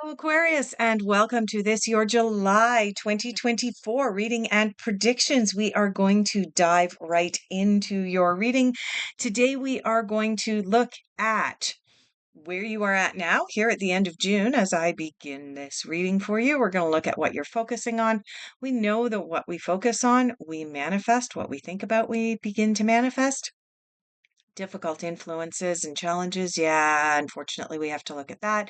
Hello, Aquarius, and welcome to this, your July 2024 reading and predictions. We are going to dive right into your reading. Today, we are going to look at where you are at now, here at the end of June, as I begin this reading for you. We're going to look at what you're focusing on. We know that what we focus on, we manifest. What we think about, we begin to manifest. Difficult influences and challenges. Yeah, unfortunately, we have to look at that.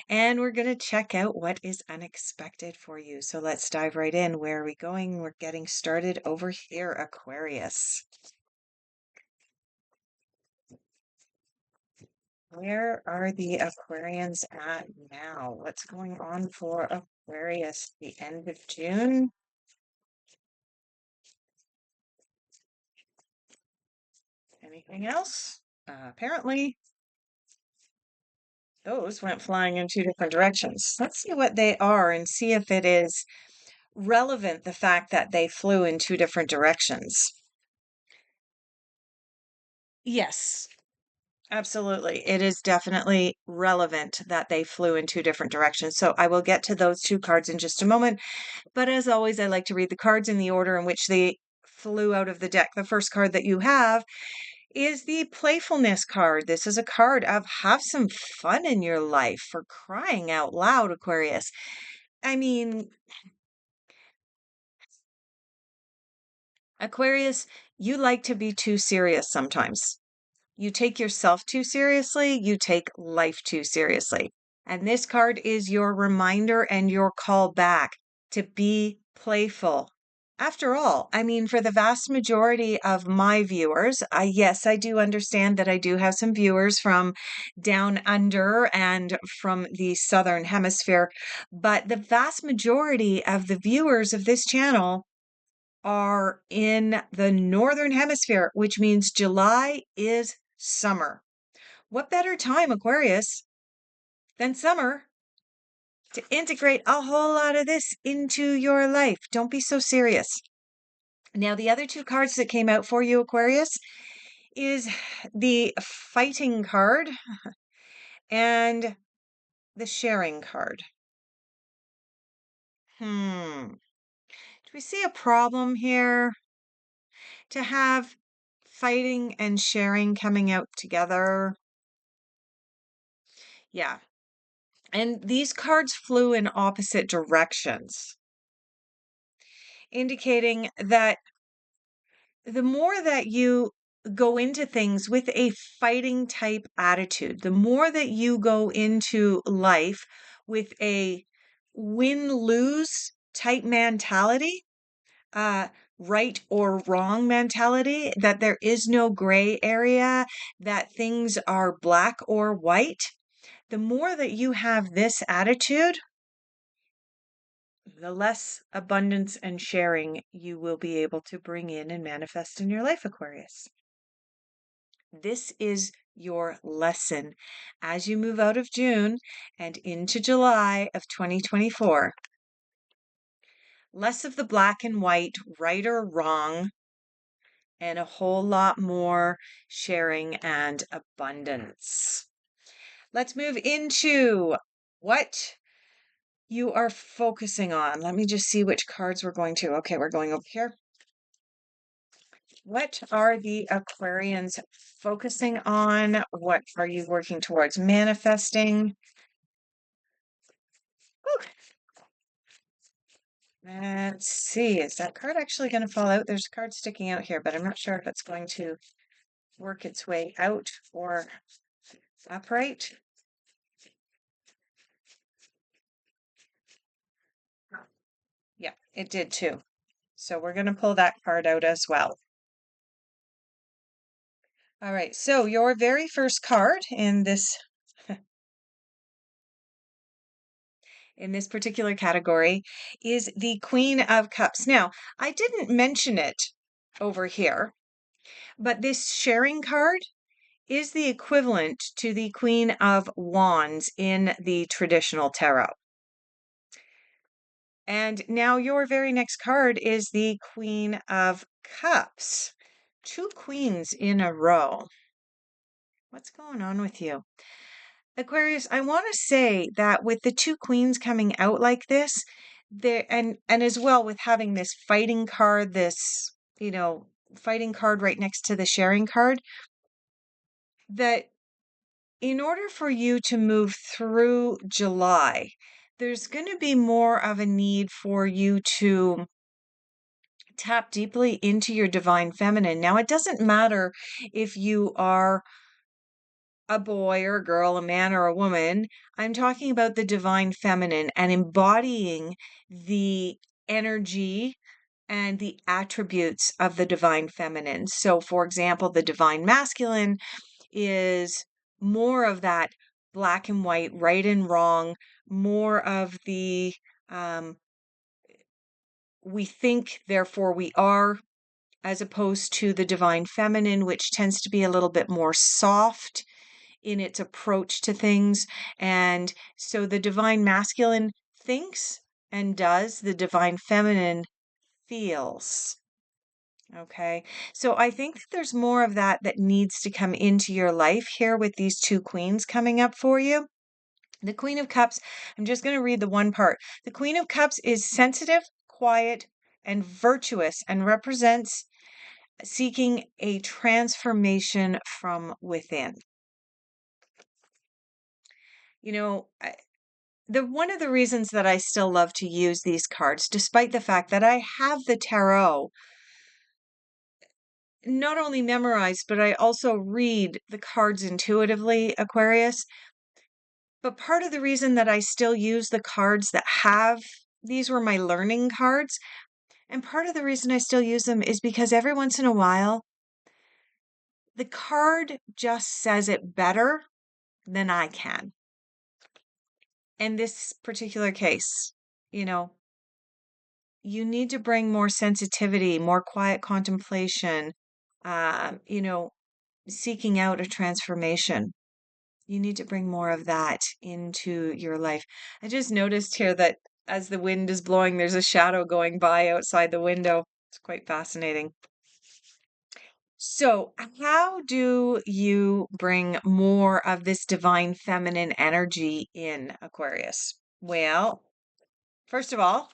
And we're going to check out what is unexpected for you. So let's dive right in. Where are we going? We're getting started over here, Aquarius. Where are the Aquarians at now? What's going on for Aquarius? The end of June? Anything else? Apparently, those went flying in two different directions. Let's see what they are and see if it is relevant, the fact that they flew in two different directions. Yes, absolutely. It is definitely relevant that they flew in two different directions. So I will get to those two cards in just a moment. But as always, I like to read the cards in the order in which they flew out of the deck. The first card that you have is the playfulness card. This is a card of have some fun in your life, for crying out loud, Aquarius. I mean, Aquarius, you like to be too serious sometimes. You take yourself too seriously, you take life too seriously. And this card is your reminder and your call back to be playful. After all, I mean, for the vast majority of my viewers, yes, I do understand that I do have some viewers from down under and from the southern hemisphere, but the vast majority of the viewers of this channel are in the northern hemisphere, which means July is summer. What better time, Aquarius, than summer to integrate a whole lot of this into your life? Don't be so serious. Now, the other two cards that came out for you, Aquarius, is the fighting card and the sharing card. Do we see a problem here to have fighting and sharing coming out together? Yeah. And these cards flew in opposite directions, indicating that the more that you go into things with a fighting type attitude, the more that you go into life with a win-lose type mentality, uh, right or wrong mentality, that there is no gray area, that things are black or white. The more that you have this attitude, the less abundance and sharing you will be able to bring in and manifest in your life, Aquarius. This is your lesson as you move out of June and into July of 2024. Less of the black and white, right or wrong, and a whole lot more sharing and abundance. Let's move into what you are focusing on. Let me just see which cards we're going to. Okay, we're going over here. What are the Aquarians focusing on? What are you working towards manifesting? Whew. Let's see. Is that card actually going to fall out? There's a card sticking out here, but I'm not sure if it's going to work its way out or upright. Yeah, it did too. So we're going to pull that card out as well. All right, so your very first card in this particular category is the Queen of Cups. Now, I didn't mention it over here, but this sharing card is the equivalent to the Queen of Wands in the traditional tarot. And now your very next card is the Queen of Cups. Two queens in a row. What's going on with you? Aquarius, I want to say that with the two queens coming out like this, there and as well with having this fighting card, this, fighting card right next to the sharing card, that in order for you to move through July, there's going to be more of a need for you to tap deeply into your divine feminine. Now, it doesn't matter if you are a boy or a girl, a man or a woman. I'm talking about the divine feminine and embodying the energy and the attributes of the divine feminine. So, for example, the divine masculine is more of that black and white, right and wrong, more of the um, we think, therefore we are, as opposed to the divine feminine, which tends to be a little bit more soft in its approach to things. And so the divine masculine thinks and does, the divine feminine feels. Okay. So I think that there's more of that that needs to come into your life here with these two queens coming up for you. The Queen of Cups, I'm just going to read the one part. The Queen of Cups is sensitive, quiet, and virtuous and represents seeking a transformation from within. You know, the one of the reasons that I still love to use these cards, despite the fact that I have the tarot not only memorized, but I also read the cards intuitively, Aquarius. But part of the reason that I still use the cards that have these were my learning cards. And part of the reason I still use them is because every once in a while, the card just says it better than I can. In this particular case, you know, you need to bring more sensitivity, more quiet contemplation, you know, seeking out a transformation. You need to bring more of that into your life. I just noticed here that as the wind is blowing, there's a shadow going by outside the window. It's quite fascinating. So, how do you bring more of this divine feminine energy in, Aquarius? Well, first of all,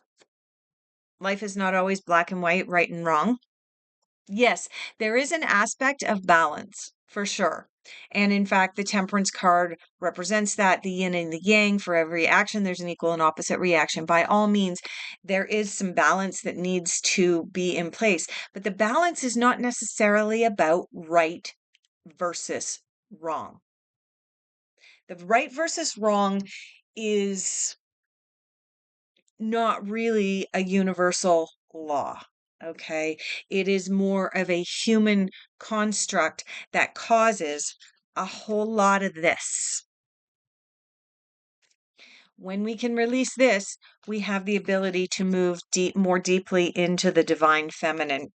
life is not always black and white, right and wrong. Yes, there is an aspect of balance for sure. And in fact, the temperance card represents that the yin and the yang. For every action, there's an equal and opposite reaction. By all means, there is some balance that needs to be in place. But the balance is not necessarily about right versus wrong. The right versus wrong is not really a universal law. Okay. It is more of a human construct that causes a whole lot of this. When we can release this, we have the ability to move more deeply into the divine feminine.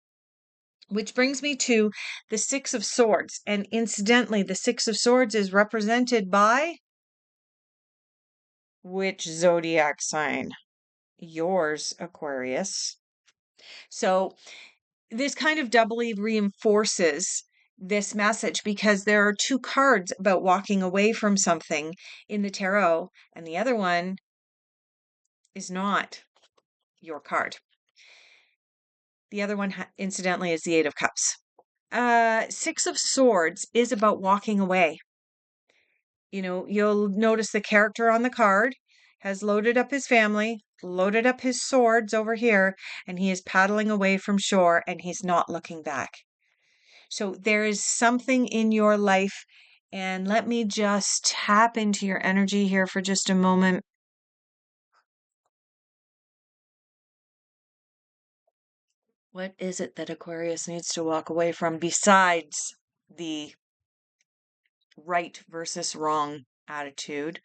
Which brings me to the Six of Swords. And incidentally, the Six of Swords is represented by which zodiac sign? Yours, Aquarius. So this kind of doubly reinforces this message because there are two cards about walking away from something in the tarot, and the other one is not your card. The other one, incidentally, is the Eight of Cups. Six of Swords is about walking away. You know, you'll notice the character on the card has loaded up his family, loaded up his swords over here, and he is paddling away from shore and he's not looking back. So there is something in your life, and let me just tap into your energy here for just a moment. What is it that Aquarius needs to walk away from besides the right versus wrong attitude?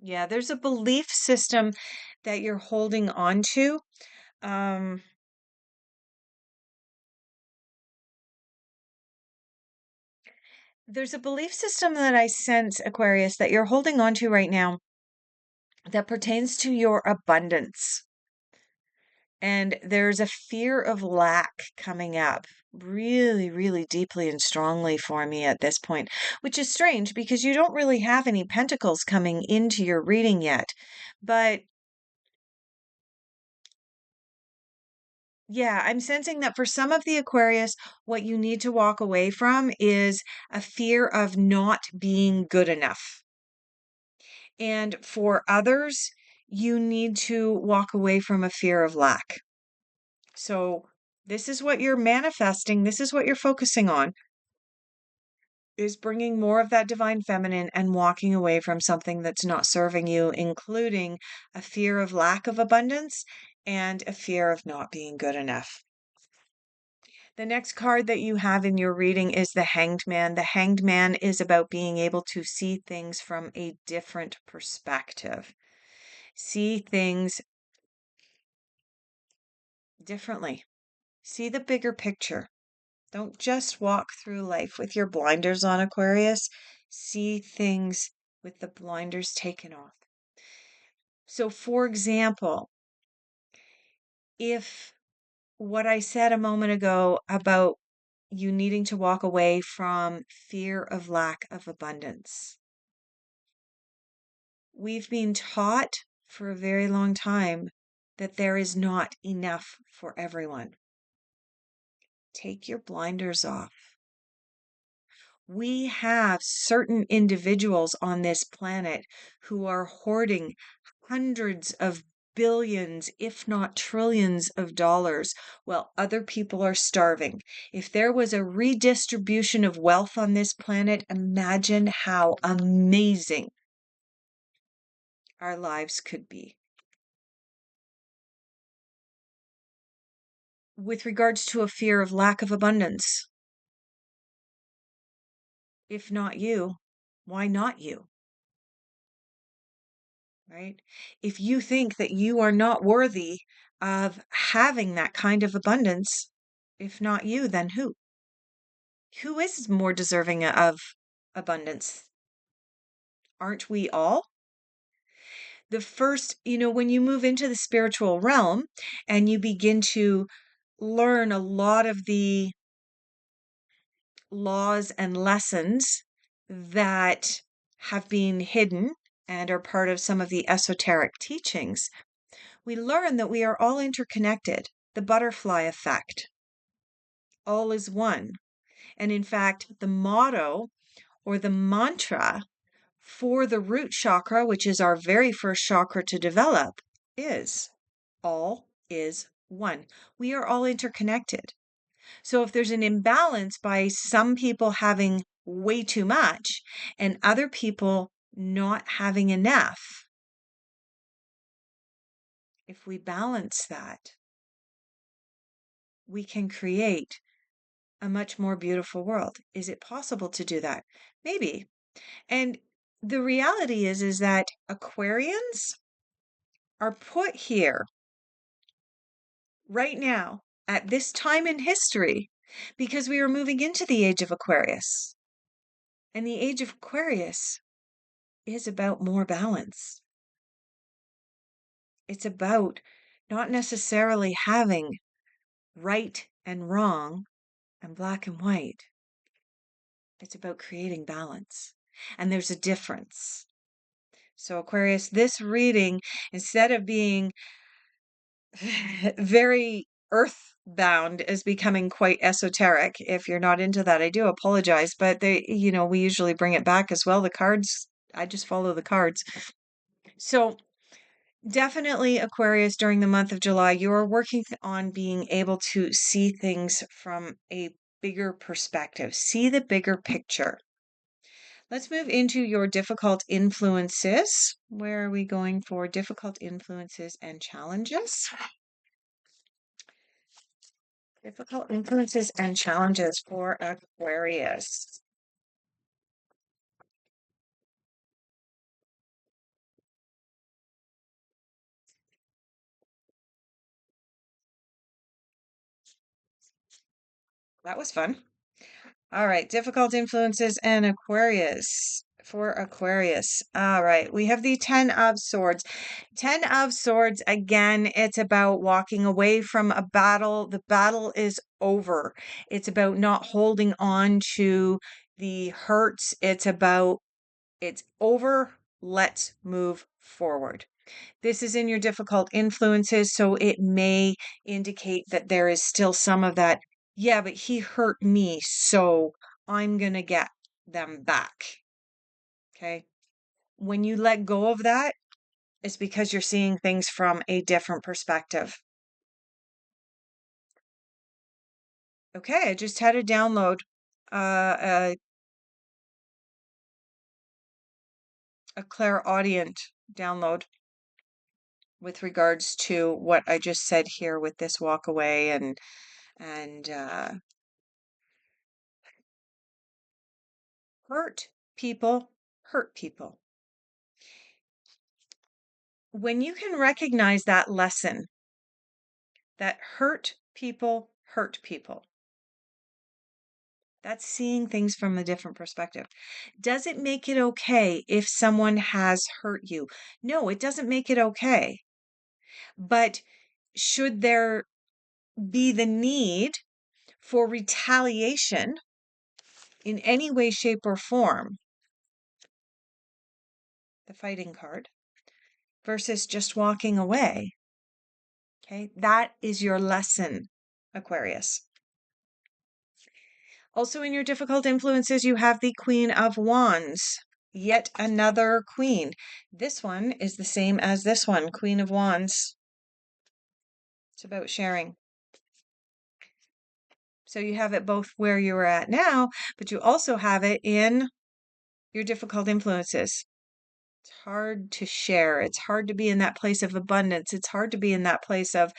Yeah, there's a belief system that you're holding on to. Um, there's a belief system that I sense, Aquarius, that you're holding on to right now that pertains to your abundance. And there's a fear of lack coming up. really, really deeply and strongly for me at this point, which is strange because you don't really have any pentacles coming into your reading yet. But yeah, I'm sensing that for some of the Aquarius, what you need to walk away from is a fear of not being good enough. And for others, you need to walk away from a fear of lack. So this is what you're manifesting. This is what you're focusing on, is bringing more of that divine feminine and walking away from something that's not serving you, including a fear of lack of abundance and a fear of not being good enough. The next card that you have in your reading is the Hanged Man. The Hanged Man is about being able to see things from a different perspective, see things differently, see the bigger picture. Don't just walk through life with your blinders on, Aquarius. See things with the blinders taken off. So, for example, if what I said a moment ago about you needing to walk away from fear of lack of abundance, we've been taught for a very long time that there is not enough for everyone. Take your blinders off. We have certain individuals on this planet who are hoarding hundreds of billions, if not trillions of dollars, while other people are starving. If there was a redistribution of wealth on this planet, imagine how amazing our lives could be. With regards to a fear of lack of abundance, if not you, why not you? Right? If you think that you are not worthy of having that kind of abundance, if not you, then who? Who is more deserving of abundance? Aren't we all? The first, when you move into the spiritual realm and you begin to learn a lot of the laws and lessons that have been hidden and are part of some of the esoteric teachings, we learn that we are all interconnected, the butterfly effect. All is one. And in fact, the motto or the mantra for the root chakra, which is our very first chakra to develop, is all is one. We are all interconnected. So if there's an imbalance by some people having way too much and other people not having enough, if we balance that, we can create a much more beautiful world. Is it possible to do that? Maybe. And the reality is that Aquarians are put here right now at this time in history because we are moving into the age of Aquarius. And the age of Aquarius is about more balance. It's about not necessarily having right and wrong and black and white. It's about creating balance. And there's a difference. So, Aquarius, this reading, instead of being very earthbound, is becoming quite esoteric. If you're not into that, I do apologize, but we usually bring it back as well. The cards, I just follow the cards. So, definitely, Aquarius, during the month of July, you are working on being able to see things from a bigger perspective, see the bigger picture. Let's move into your difficult influences. Where are we going for difficult influences and challenges? Difficult influences and challenges for Aquarius. That was fun. All right, difficult influences and Aquarius for Aquarius. All right, we have the 10 of Swords. 10 of Swords, again, it's about walking away from a battle. The battle is over. It's about not holding on to the hurts. It's about it's over. Let's move forward. This is in your difficult influences, so it may indicate that there is still some of that. Yeah, but he hurt me, so I'm going to get them back. Okay. When you let go of that, it's because you're seeing things from a different perspective. Okay, I just had a download, uh, a clairaudient download with regards to what I just said here with this walk away and hurt people hurt people. When you can recognize that lesson, that hurt people hurt people, that's seeing things from a different perspective. Does it make it okay if someone has hurt you? No, it doesn't make it okay. But should there be the need for retaliation in any way, shape, or form? The fighting card versus just walking away. Okay, that is your lesson, Aquarius. Also, in your difficult influences, you have the Queen of Wands. Yet another queen. This one is the same as this one, Queen of Wands. It's about sharing. So you have it both where you're at now, but you also have it in your difficult influences. It's hard to share. It's hard to be in that place of abundance. It's hard to be in that place of,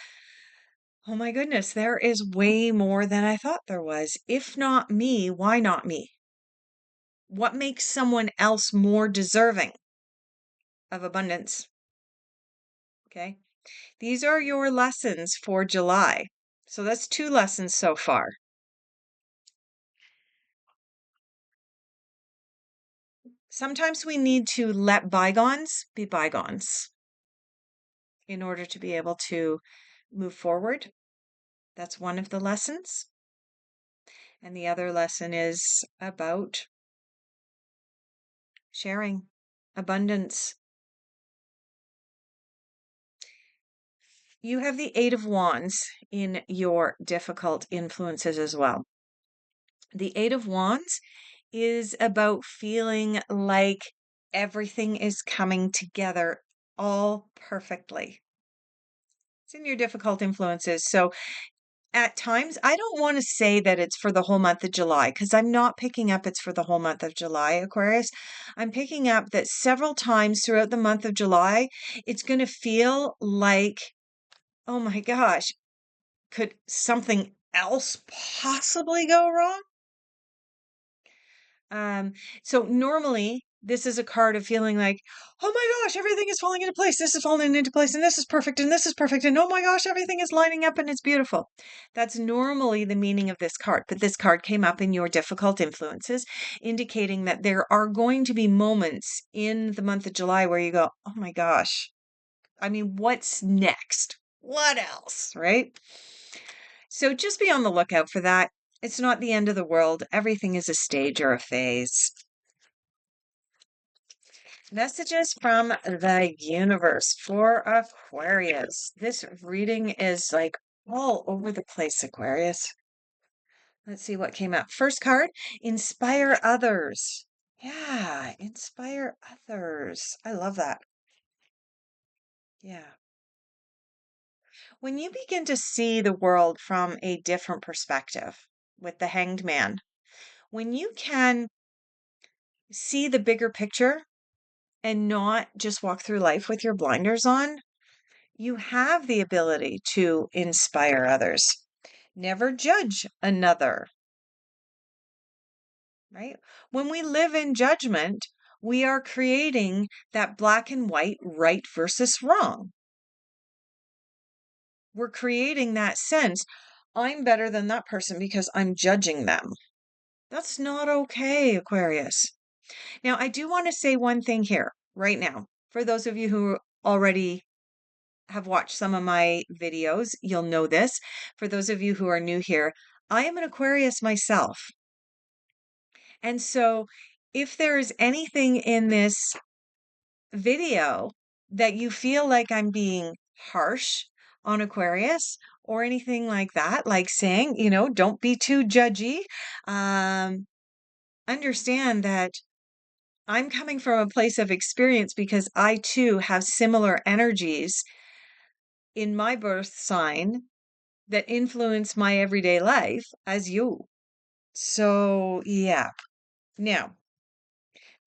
oh my goodness, there is way more than I thought there was. If not me, why not me? What makes someone else more deserving of abundance? Okay. These are your lessons for July. So that's 2 lessons so far. Sometimes we need to let bygones be bygones in order to be able to move forward. That's one of the lessons. And the other lesson is about sharing, abundance. You have the 8 of Wands in your difficult influences as well. The 8 of Wands is about feeling like everything is coming together all perfectly. It's in your difficult influences. So at times, I don't want to say that it's for the whole month of July because I'm not picking up it's for the whole month of July, Aquarius. I'm picking up that several times throughout the month of July, it's going to feel like, oh my gosh, could something else possibly go wrong? So normally this is a card of feeling like, oh my gosh, everything is falling into place. This is falling into place, and this is perfect, and this is perfect, and oh my gosh, everything is lining up and it's beautiful. That's normally the meaning of this card. But this card came up in your difficult influences, indicating that there are going to be moments in the month of July where you go, oh my gosh. I mean, what's next? What else? Right? So just be on the lookout for that. It's not the end of the world. Everything is a stage or a phase. Messages from the universe for Aquarius. This reading is like all over the place, Aquarius. Let's see what came up. First card, inspire others. Yeah, inspire others. I love that. Yeah. When you begin to see the world from a different perspective with the Hanged Man, when you can see the bigger picture and not just walk through life with your blinders on, you have the ability to inspire others. Never judge another, right? When we live in judgment, we are creating that black and white, right versus wrong. We're creating that sense, I'm better than that person because I'm judging them. That's not okay, Aquarius. Now, I do want to say one thing here right now. For those of you who already have watched some of my videos, you'll know this. For those of you who are new here, I am an Aquarius myself. And so if there is anything in this video that you feel like I'm being harsh on Aquarius or anything like that, like saying, don't be too judgy, um, understand that I'm coming from a place of experience because I too have similar energies in my birth sign that influence my everyday life as you. So, yeah. Now,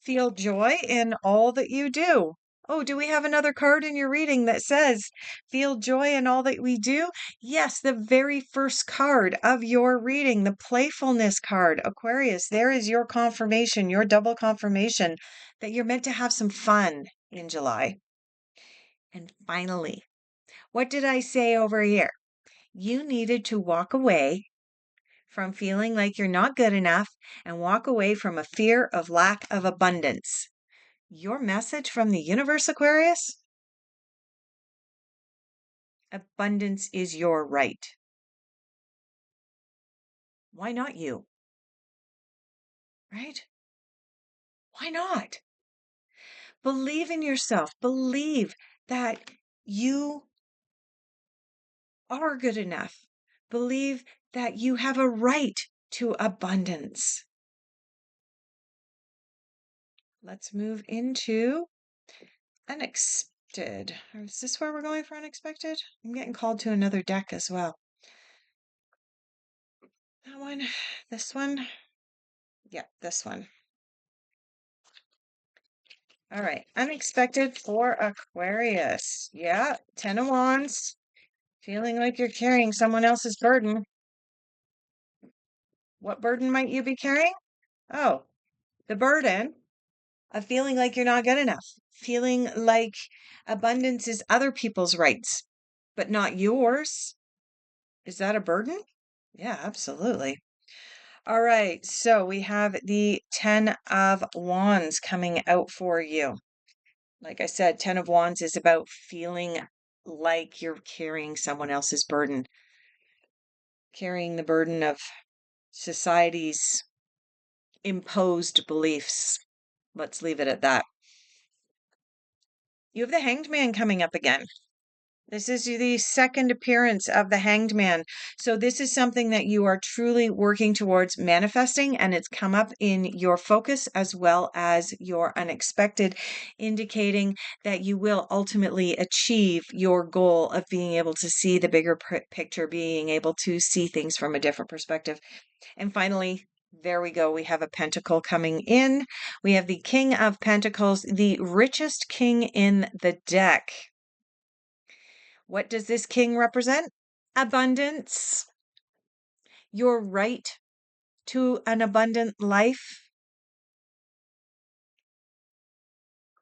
feel joy in all that you do. Oh, do we have another card in your reading that says, feel joy in all that we do? Yes, the very first card of your reading, the playfulness card, Aquarius. There is your confirmation, your double confirmation that you're meant to have some fun in July. And finally, what did I say over here? You needed to walk away from feeling like you're not good enough and walk away from a fear of lack of abundance. Your message from the universe, Aquarius? Abundance is your right. Why not you? Right? Why not? Believe in yourself. Believe that you are good enough. Believe that you have a right to abundance. Let's move into unexpected. Is this where we're going for unexpected? I'm getting called to another deck as well. That one, this one. Yeah, this one. All right, unexpected for Aquarius. Yeah, 10 of Wands. Feeling like you're carrying someone else's burden. What burden might you be carrying? Oh, the burden of feeling like you're not good enough. Feeling like abundance is other people's rights, but not yours. Is that a burden? Yeah, absolutely. All right, so we have the 10 of Wands coming out for you. Like I said, 10 of Wands is about feeling like you're carrying someone else's burden, carrying the burden of society's imposed beliefs. Let's leave it at that. You have the Hanged Man coming up again. This is the second appearance of the Hanged Man. So this is something that you are truly working towards manifesting, and it's come up in your focus as well as your unexpected, indicating that you will ultimately achieve your goal of being able to see the bigger picture, being able to see things from a different perspective. And finally, there we go. We have a pentacle coming in. We have the King of Pentacles, the richest king in the deck. What does this king represent? Abundance. Your right to an abundant life.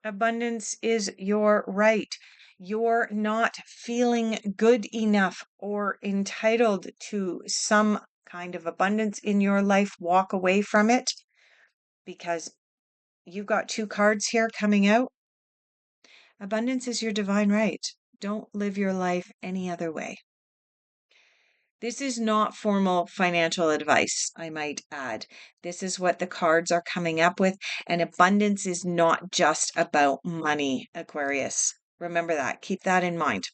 Abundance is your right. You're not feeling good enough or entitled to some kind of abundance in your life. Walk away from it because you've got two cards here coming out. Abundance is your divine right. Don't live your life any other way. This is not formal financial advice, I might add. This is what the cards are coming up with. And abundance is not just about money, Aquarius. Remember that. Keep that in mind.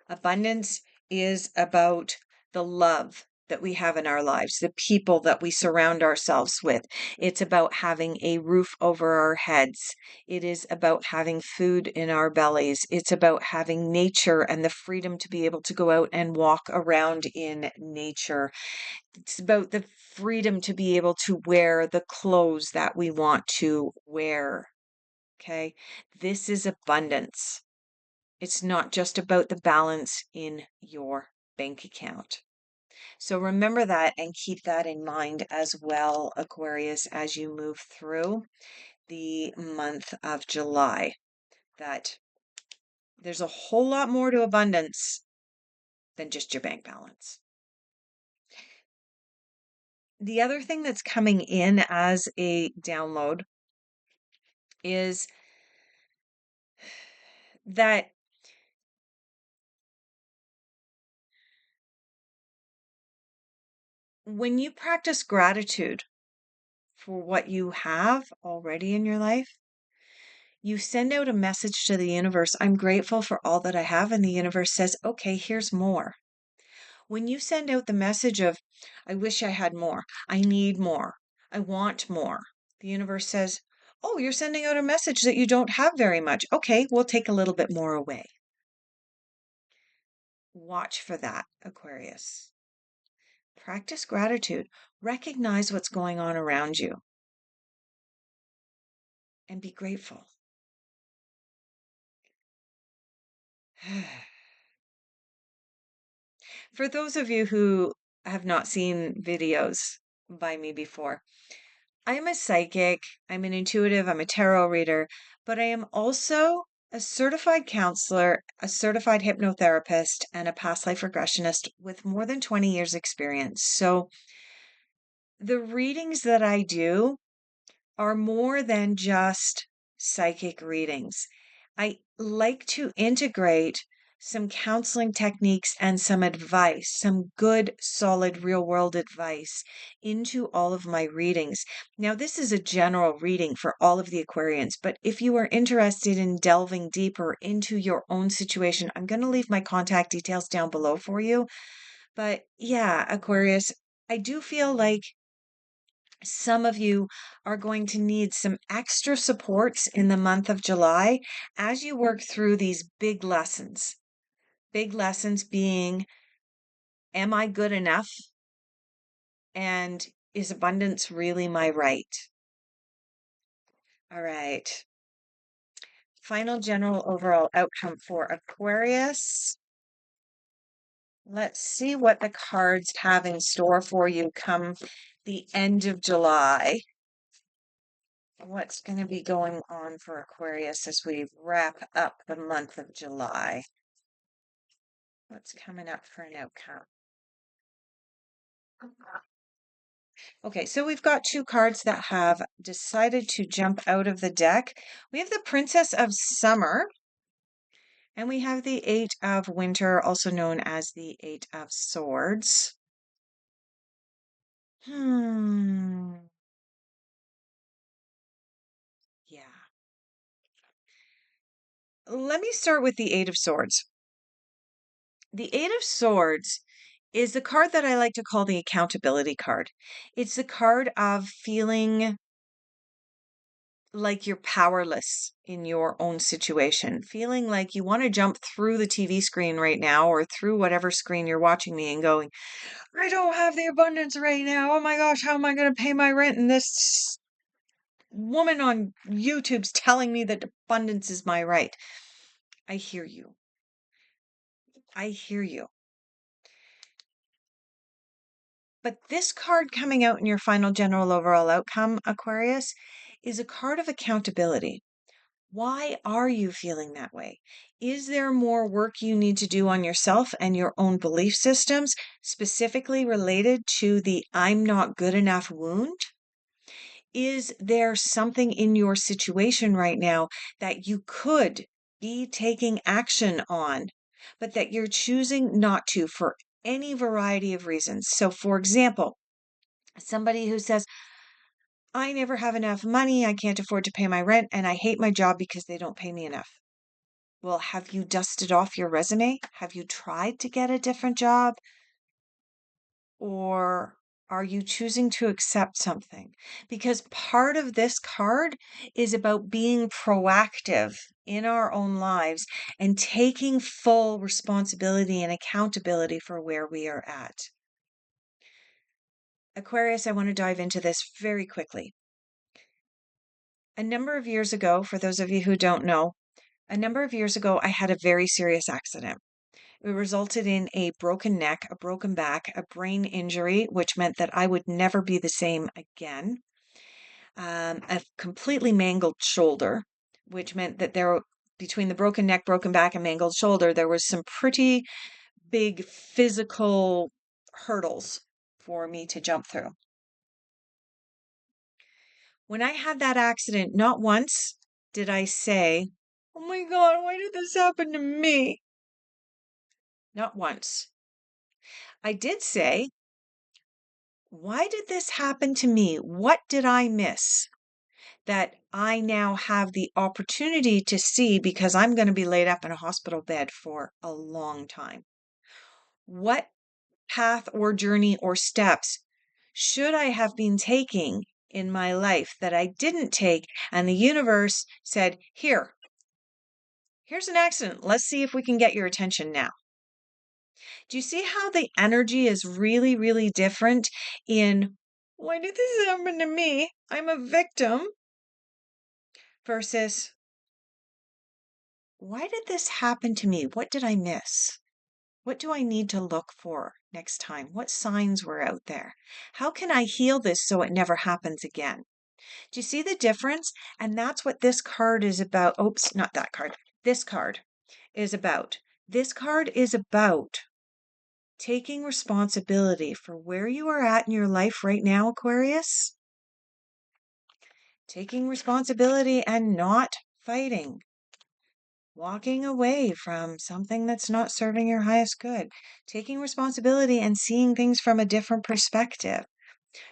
Abundance is about the love that we have in our lives, the people that we surround ourselves with. It's about having a roof over our heads. It is about having food in our bellies. It's about having nature and the freedom to be able to go out and walk around in nature. It's about the freedom to be able to wear the clothes that we want to wear. Okay. This is abundance. It's not just about the balance in your bank account. So remember that and keep that in mind as well, Aquarius, as you move through the month of July. That there's a whole lot more to abundance than just your bank balance. The other thing that's coming in as a download is that when you practice gratitude for what you have already in your life, you send out a message to the universe. I'm grateful for all that I have. And the universe says, okay, here's more. When you send out the message of, I wish I had more, I need more, I want more, the universe says, oh, you're sending out a message that you don't have very much. Okay, we'll take a little bit more away. Watch for that, Aquarius. Practice gratitude. Recognize what's going on around you and be grateful. For those of you who have not seen videos by me before, I'm a psychic, I'm an intuitive, I'm a tarot reader, but I am also a certified counselor, a certified hypnotherapist, and a past life regressionist with more than 20 years experience. So the readings that I do are more than just psychic readings. I like to integrate some counseling techniques and some advice, some good, solid, real world advice into all of my readings. Now, this is a general reading for all of the Aquarians, but if you are interested in delving deeper into your own situation, I'm going to leave my contact details down below for you. But yeah, Aquarius, I do feel like some of you are going to need some extra supports in the month of July as you work through these big lessons. Big lessons being, am I good enough? And is abundance really my right? All right. Final general overall outcome for Aquarius. Let's see what the cards have in store for you come the end of July. What's going to be going on for Aquarius as we wrap up the month of July? What's coming up for an outcome? Okay, so we've got two cards that have decided to jump out of the deck. We have the Princess of Summer, and we have the Eight of Winter, also known as the Eight of Swords. Yeah. Let me start with the Eight of Swords. The Eight of Swords is the card that I like to call the accountability card. It's the card of feeling like you're powerless in your own situation, feeling like you want to jump through the TV screen right now or through whatever screen you're watching me and going, I don't have the abundance right now. Oh my gosh, how am I going to pay my rent? And this woman on YouTube's telling me that abundance is my right. I hear you. I hear you. But this card coming out in your final general overall outcome, Aquarius, is a card of accountability. Why are you feeling that way? Is there more work you need to do on yourself and your own belief systems, specifically related to the I'm not good enough wound? Is there something in your situation right now that you could be taking action on, but that you're choosing not to for any variety of reasons? So, for example, somebody who says, I never have enough money, I can't afford to pay my rent, and I hate my job because they don't pay me enough. Well, have you dusted off your resume? Have you tried to get a different job? Or are you choosing to accept something? Because part of this card is about being proactive in our own lives and taking full responsibility and accountability for where we are at. Aquarius, I want to dive into this very quickly. A number of years ago, for those of you who don't know, a number of years ago, I had a very serious accident. It resulted in a broken neck, a broken back, a brain injury, which meant that I would never be the same again. A completely mangled shoulder, which meant that between the broken neck, broken back, and mangled shoulder, there was some pretty big physical hurdles for me to jump through. When I had that accident, not once did I say, "Oh my God, why did this happen to me?" Not once. I did say, "Why did this happen to me? What did I miss that I now have the opportunity to see because I'm going to be laid up in a hospital bed for a long time? What path or journey or steps should I have been taking in my life that I didn't take?" And the universe said, here's an accident. Let's see if we can get your attention now. Do you see how the energy is really, really different in "why did this happen to me? I'm a victim," versus "why did this happen to me? What did I miss? What do I need to look for next time? What signs were out there? How can I heal this so it never happens again?" Do you see the difference? And that's what this card is about. Oops, not that card. This card is about. This card is about taking responsibility for where you are at in your life right now, Aquarius. Taking responsibility and not fighting. Walking away from something that's not serving your highest good. Taking responsibility and seeing things from a different perspective.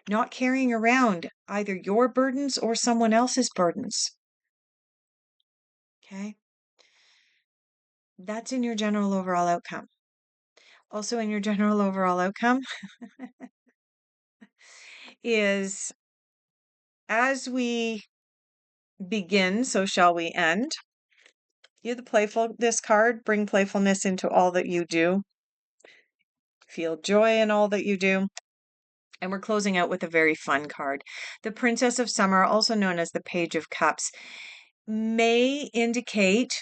Not carrying around either your burdens or someone else's burdens. Okay? That's in your general overall outcome. Also, in your general overall outcome is as we begin, so shall we end. You're the playful. This card, bring playfulness into all that you do. Feel joy in all that you do. And we're closing out with a very fun card. The Princess of Summer, also known as the Page of Cups, may indicate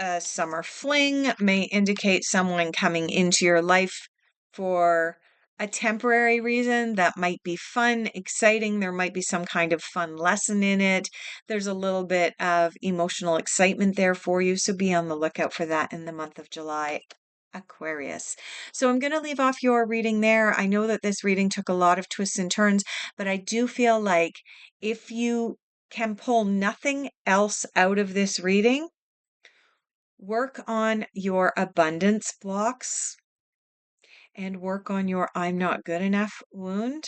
a summer fling, may indicate someone coming into your life for a temporary reason that might be fun, exciting. There might be some kind of fun lesson in it. There's a little bit of emotional excitement there for you. So be on the lookout for that in the month of July, Aquarius. So I'm going to leave off your reading there. I know that this reading took a lot of twists and turns, but I do feel like if you can pull nothing else out of this reading, work on your abundance blocks and work on your "I'm not good enough" wound,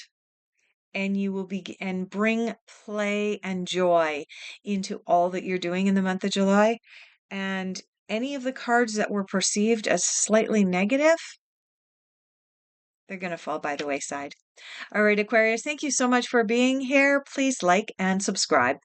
and you will and bring play and joy into all that you're doing in the month of July. And any of the cards that were perceived as slightly negative, they're going to fall by the wayside. All right, Aquarius, thank you so much for being here. Please like and subscribe.